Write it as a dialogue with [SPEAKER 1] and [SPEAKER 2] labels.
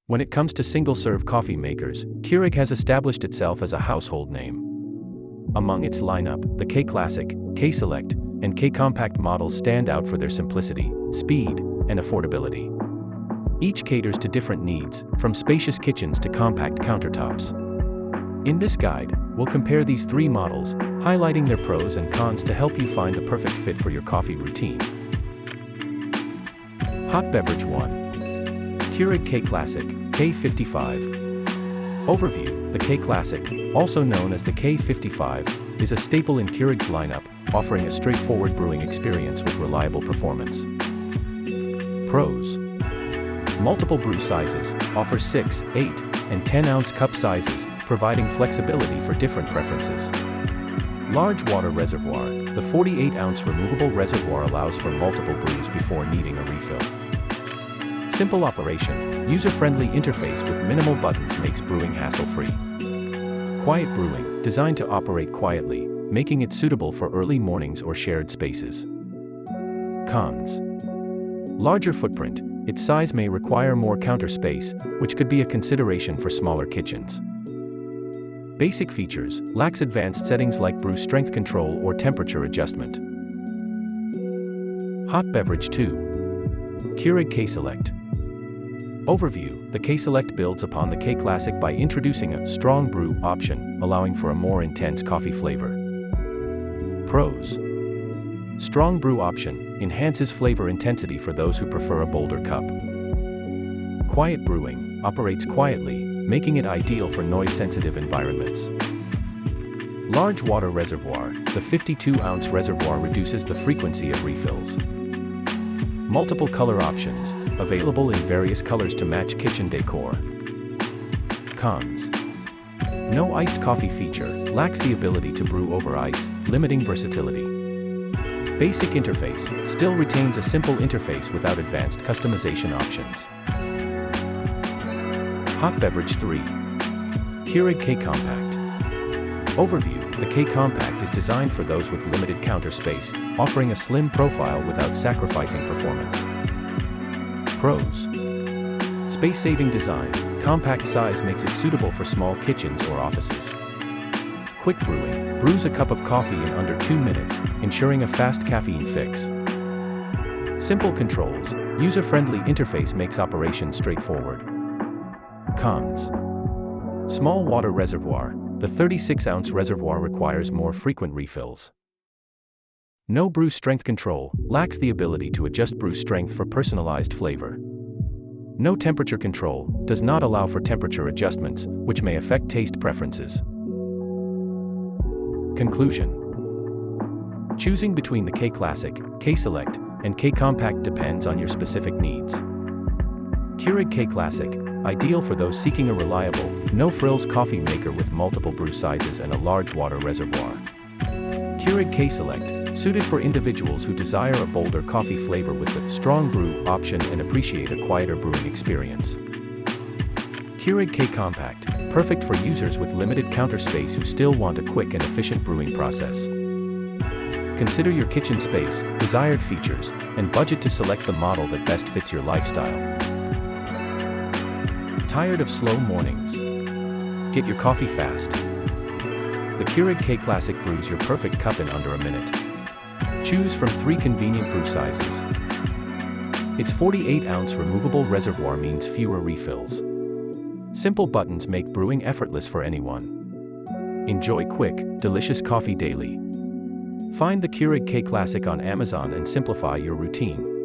[SPEAKER 1] When it comes to single-serve coffee makers, Keurig has established itself as a household name. Among its lineup, the K-Classic, K-Select, and K-Compact models stand out for their simplicity, speed, and affordability. Each caters to different needs, from spacious kitchens to compact countertops. In this guide, we'll compare these three models, highlighting their pros and cons to help you find the perfect fit for your coffee routine. Hot Beverage 1. Keurig K-Classic, K55. Overview: the K-Classic, also known as the K55, is a staple in Keurig's lineup, offering a straightforward brewing experience with reliable performance. Pros: multiple brew sizes, offer 6, 8, and 10-ounce cup sizes, providing flexibility for different preferences. Large water reservoir: the 48-ounce removable reservoir allows for multiple brews before needing a refill. Simple operation: user-friendly interface with minimal buttons makes brewing hassle-free. Quiet brewing: designed to operate quietly, making it suitable for early mornings or shared spaces. Cons: larger footprint: its size may require more counter space, which could be a consideration for smaller kitchens. Basic features: lacks advanced settings like brew strength control or temperature adjustment. Hot Beverage 2. Keurig K-Select. Overview: the K-Select builds upon the K-Classic by introducing a strong brew option, allowing for a more intense coffee flavor. Pros: strong brew option enhances flavor intensity for those who prefer a bolder cup. Quiet brewing operates quietly, making it ideal for noise-sensitive environments. Large water reservoir: the 52-ounce reservoir reduces the frequency of refills. Multiple color options, available in various colors to match kitchen decor. Cons: no iced coffee feature, lacks the ability to brew over ice, limiting versatility. Basic interface, still retains a simple interface without advanced customization options. Hot Beverage 3. Keurig K-Compact. Overview: the K-Compact is designed for those with limited counter space, offering a slim profile without sacrificing performance. Pros: space-saving design, compact size makes it suitable for small kitchens or offices. Quick brewing, brews a cup of coffee in under 2 minutes, ensuring a fast caffeine fix. Simple controls, user-friendly interface makes operation straightforward. Cons: small water reservoir, the 36-ounce reservoir requires more frequent refills. No brew strength control, lacks the ability to adjust brew strength for personalized flavor. No temperature control, does not allow for temperature adjustments, which may affect taste preferences. Conclusion: choosing between the K-Classic, K-Select, and K-Compact depends on your specific needs. Keurig K-Classic, ideal for those seeking a reliable, no-frills coffee maker with multiple brew sizes and a large water reservoir. Keurig K-Select, suited for individuals who desire a bolder coffee flavor with a strong brew option and appreciate a quieter brewing experience. Keurig K-Compact, perfect for users with limited counter space who still want a quick and efficient brewing process. Consider your kitchen space, desired features, and budget to select the model that best fits your lifestyle. Tired of slow mornings? Get your coffee fast. The Keurig K-Classic brews your perfect cup in under a minute. Choose from 3 convenient brew sizes. Its 48-ounce removable reservoir means fewer refills. Simple buttons make brewing effortless for anyone. Enjoy quick, delicious coffee daily. Find the Keurig K-Classic on Amazon and simplify your routine.